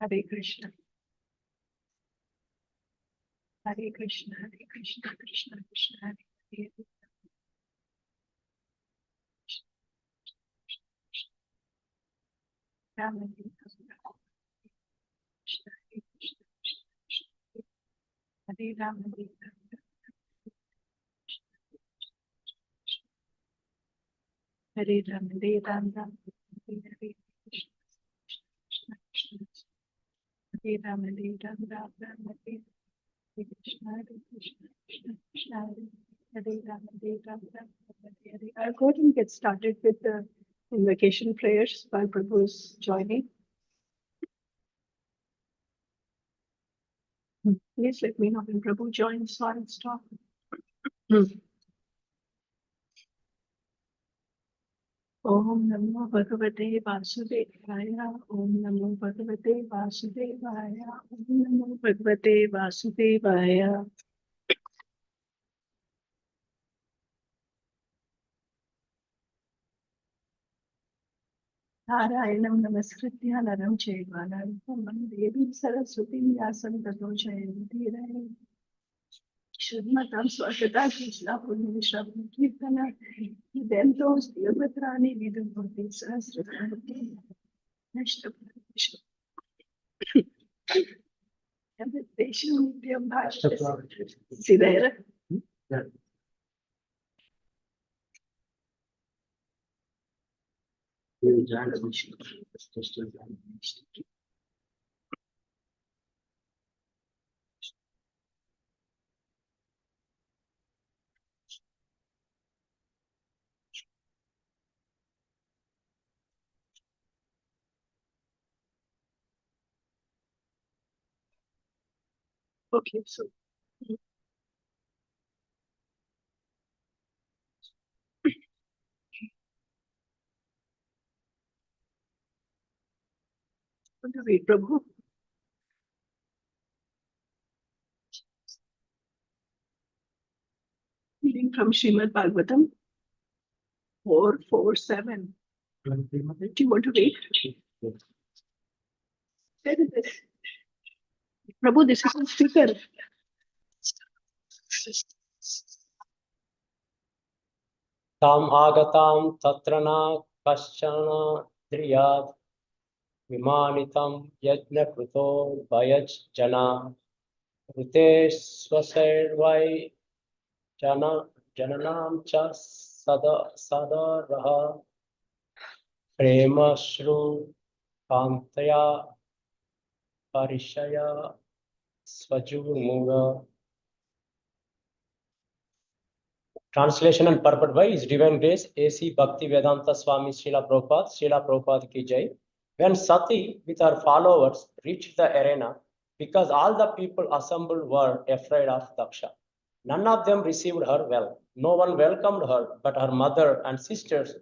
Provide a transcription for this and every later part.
Hare Krishna. Hare Krishna, Hare Krishna, Krishna Krishna, Hare Hare. Ram Hare Krishna, Hare Krishna, Hare Ram, Hare Ram. Hare Ram, Hare Ram, Ram Hare Hare. Krishna Krishna, Hare Ram, Hare Ram, Ram Ram Hare Hare. Krishna, Hare Krishna, Krishna Krishna, Hare Ram, Hare Ram, Ram Hare Hare. I'll go ahead and get started with the invocation prayers while Prabhu is joining. Please let me know when Prabhu joins, so I'll stop. Om Namo Bhagavate Vasudevaya. Om Namo Bhagavate Vasudevaya. Om Namo Bhagavate Vasudevaya. Narayanam Namaskritya Naram Chaiva Narottamam Devim Saraswatim Vyasam Tato Jayamudire. Shrimatam Swakata Krishna Purni Shravana Kirtana Dentos Yogatrani Vidubhuti Sahasrati Nashtapadisha Meditation Medium Bhasha Sidera. Okay, so what do we read, Prabhu? Reading from Srimad Bhagavatam 447. Do you want to read? Where is this? Prabhu, this is on speaker. Tam agatam tatrana kaschana driyad vimanitam yajna kruto vayaj jana rute swasarvai jananam cha sada raha prema shru kantaya parishaya swajumuga. Translation and purport by His Divine Grace A.C. Bhakti Vedanta Swami Srila Prabhupada ki jai. When Sati with her followers reached the arena, because all the people assembled were afraid of Daksha, none of them received her well. No one welcomed her but her mother and sisters,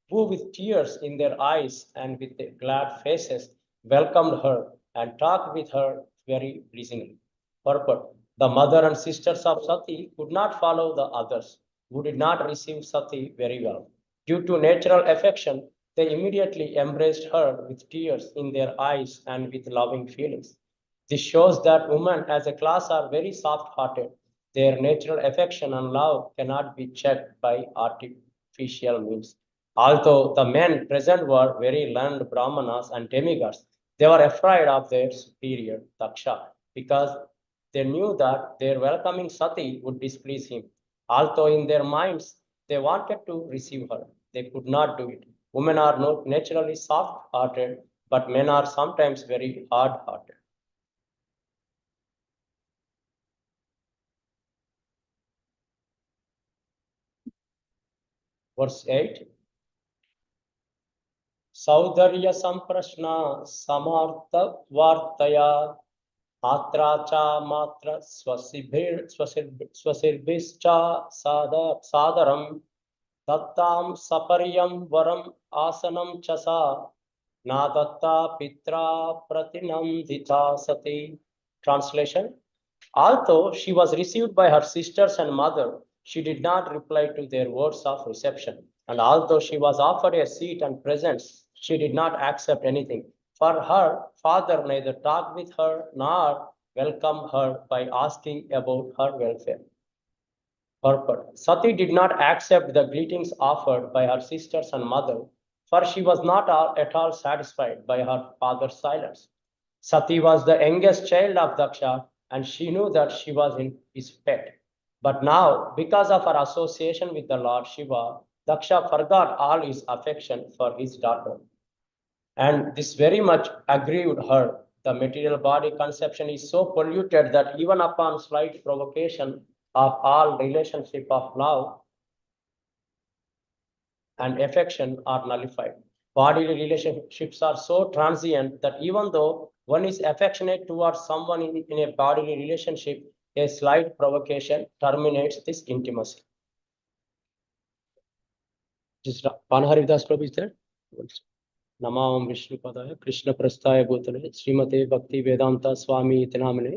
who with tears in their eyes and with glad faces welcomed her and talked with her very pleasingly. Purport: the mother and sisters of Sati could not follow the others, who did not receive Sati very well. Due to natural affection, they immediately embraced her with tears in their eyes and with loving feelings. This shows that women as a class are very soft-hearted. Their natural affection and love cannot be checked by artificial means. Although the men present were very learned brahmanas and demigods, they were afraid of their superior, Daksha, because they knew that their welcoming Sati would displease him. Although in their minds they wanted to receive her, they could not do it. Women are not naturally soft-hearted, but men are sometimes very hard-hearted. Verse 8. Saudharya samprashna samartha vartaya matra cha matra swasirbhischa sadaram dattam saparyam varam asanam chasa nadatta pitra pratinamdita sati. Translation: although she was received by her sisters and mother, she did not reply to their words of reception And although she was offered a seat and presents, she did not accept anything. For her father neither talked with her nor welcomed her by asking about her welfare. Purport. Sati did not accept the greetings offered by her sisters and mother, for she was not at all satisfied by her father's silence. Sati was the youngest child of Daksha, and she knew that she was his pet. But now, because of her association with the Lord Shiva, Daksha forgot all his affection for his daughter. And this very much aggrieved her. The material body conception is so polluted that even upon slight provocation of all relationship of love and affection are nullified. Bodily relationships are so transient that even though one is affectionate towards someone in a bodily relationship, a slight provocation terminates this intimacy. Just Panaharidas Prabhu is there? नमाम विष्णुपदाय Krishna प्रस्थाय भूतले श्रीमते भक्ति वेदांता स्वामी इति नामने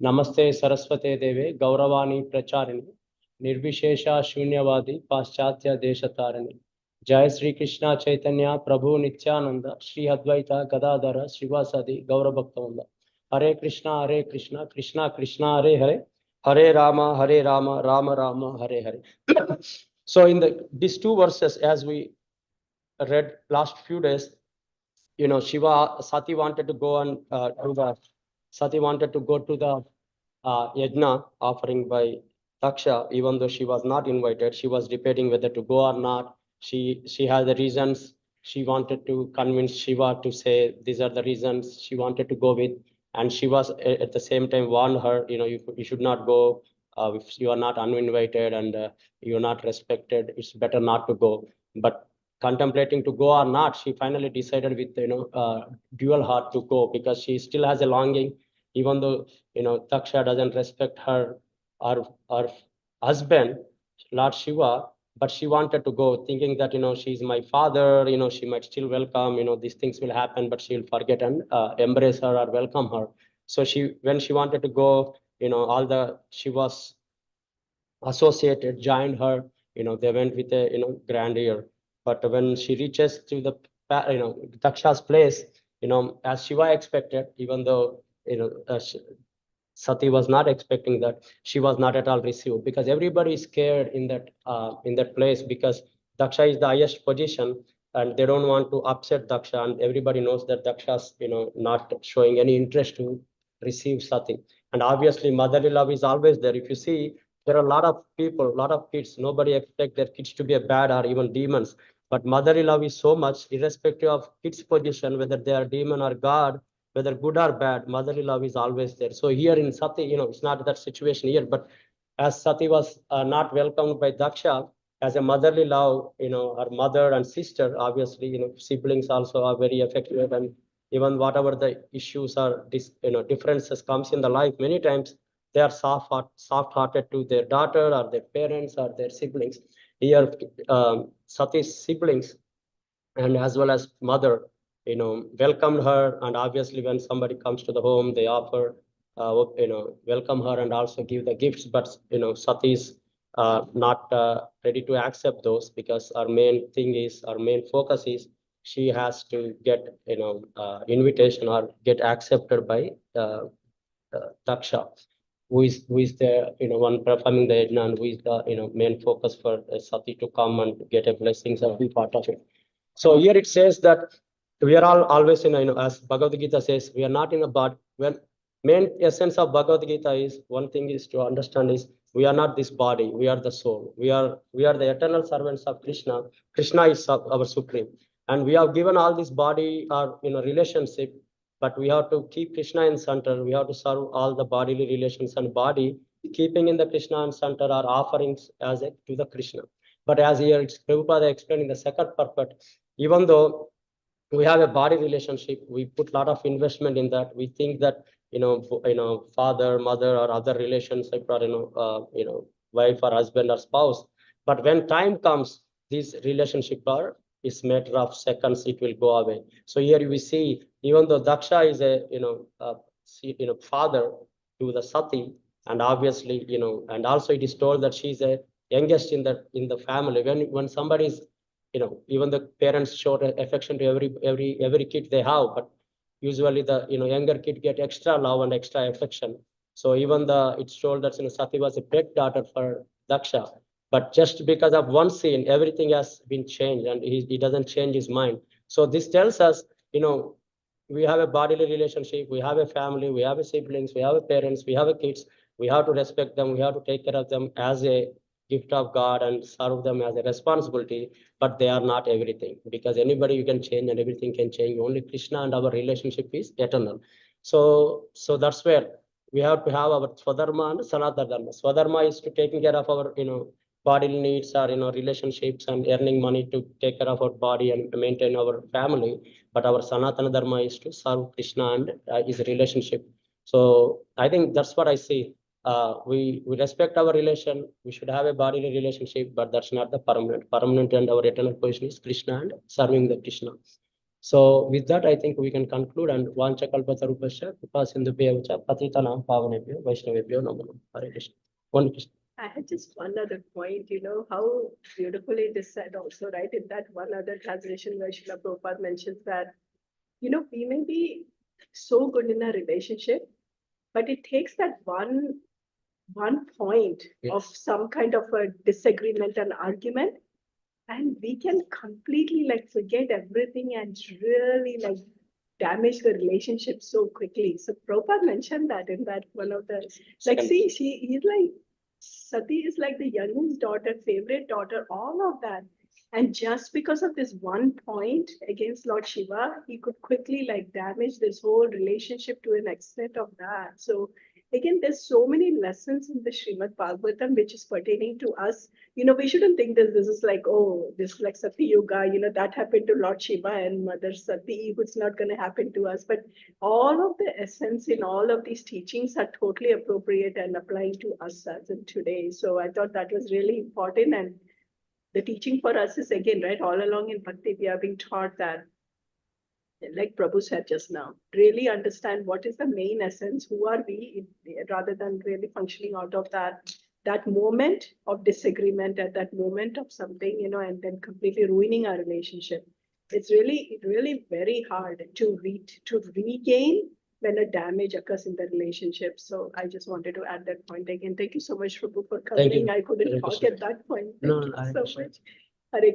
नमस्ते सरस्वते देवे गौरवाणी प्रचारिणे निर्विशेषा शून्यवादी पाश्चात्य देशतारिणे जय श्री कृष्ण चैतन्य प्रभु नित्यानंद श्री अद्वैत गदाधर श्रीवासदि गौरभक्तवृंद हरे Krishna Krishna Krishna Hare Hare Hare Ram Ram Ram Hare Hare. So in these two verses, as we read last few days, Sati wanted to go and Sati wanted to go to the yajna offering by Daksha, even though she was not invited. She was debating whether to go or not. She had the reasons. She wanted to convince Shiva to say these are the reasons she wanted to go with, and she was at the same time warned her, you should not go if you are not uninvited and you are not respected. It's better not to go. But contemplating to go or not, she finally decided with dual heart to go, because she still has a longing, even though Daksha doesn't respect her husband, Lord Shiva, but she wanted to go, thinking that she's my father, she might still welcome, these things will happen, but she'll forget and embrace her or welcome her. So when she wanted to go, all the Shivas associated joined her, they went with a grandeur. But when she reaches to the Daksha's place, as Shiva expected, even though Sati was not expecting that, she was not at all received, because everybody is scared in that place, because Daksha is the highest position and they don't want to upset Daksha, and everybody knows that Daksha's not showing any interest to receive Sati. And obviously motherly love is always there. If you see, there are a lot of people, a lot of kids, nobody expects their kids to be a bad or even demons, but motherly love is so much, irrespective of kids' position, whether they are demon or God, whether good or bad, motherly love is always there. So here in Sati, it's not that situation here, but as Sati was not welcomed by Daksha as a motherly love, her mother and sister, obviously, siblings also are very affectionate, and even whatever the issues or differences comes in the life, many times they are soft-hearted to their daughter or their parents or their siblings. Here, Sati's siblings and as well as mother, welcomed her, and obviously when somebody comes to the home, they offer, welcome her and also give the gifts. But Sati is not ready to accept those, because our main focus is she has to get invitation or get accepted by Daksha, who is the one performing the yajna, and who is the main focus for Sati to come and get a blessings and be part of it. So here it says that we are all always as Bhagavad Gita says, we are not in a body. When main essence of Bhagavad Gita is, one thing is to understand is, we are not this body, we are the soul. We are the eternal servants of Krishna. Krishna is our supreme, and we have given all this body our relationship, but we have to keep Krishna in center. We have to serve all the bodily relations and body, keeping in the Krishna in center our offerings to the Krishna. But as here it's Prabhupada explaining the second purport, even though we have a body relationship, we put a lot of investment in that. We think that father, mother, or other relationship, or wife or husband or spouse. But when time comes, this relationship is matter of seconds. It will go away. So here we see, even though Daksha is a father to the Sati, and obviously and also it is told that she's a youngest in the family. When somebody is even the parents show affection to every kid they have, but usually the younger kid get extra love and extra affection. So even it's told that Sati was a pet daughter for Daksha, but just because of one scene, everything has been changed, and he doesn't change his mind. So this tells us, we have a bodily relationship, we have a family, we have a siblings, we have a parents, we have a kids. We have to respect them, we have to take care of them as a gift of God and serve them as a responsibility, but they are not everything, because anybody you can change and everything can change. Only Krishna and our relationship is eternal. So that's where we have to have our Swadharma and Sanatana Dharma. Swadharma is to taking care of our, bodily needs or, relationships and earning money to take care of our body and maintain our family. But our Sanatana Dharma is to serve Krishna and his relationship. So I think that's what I see. We respect our relation. We should have a bodily relationship, but that's not the permanent. Permanent and our eternal position is Krishna and serving the Krishna. So with that, I think we can conclude. And Vancha Kalpatarupasya, Kripasindhubhyo Patitanam Pavanebhyo Vaishnavebhyo Namo Namaha. Hare Krishna. One Krishna. I had just one other point, how beautifully it is said also, right? In that one other translation where Srila Prabhupada mentions that, we may be so good in a relationship, but it takes that one point of some kind of a disagreement and argument, and we can completely forget everything and really damage the relationship so quickly. So Prabhupada mentioned that in that one of the he's Sati is like the youngest daughter, favorite daughter, all of that. And just because of this one point against Lord Shiva, he could quickly damage this whole relationship to an extent of that. So again, there's so many lessons in the Srimad Bhagavatam which is pertaining to us. We shouldn't think that this is this is like Sati Yuga, that happened to Lord Shiva and Mother Sati, it's not going to happen to us. But all of the essence in all of these teachings are totally appropriate and applying to us as in today. So I thought that was really important. And the teaching for us is, again, right, all along in Bhakti, we are being taught that, like Prabhu said just now, really understand what is the main essence, who are we, rather than really functioning out of that moment of disagreement, at that moment of something, and then completely ruining our relationship. It's really very hard to regain when a damage occurs in the relationship. So I just wanted to add that point again. Thank you so much, Prabhu, for coming. I couldn't talk at that point. Thank you so much.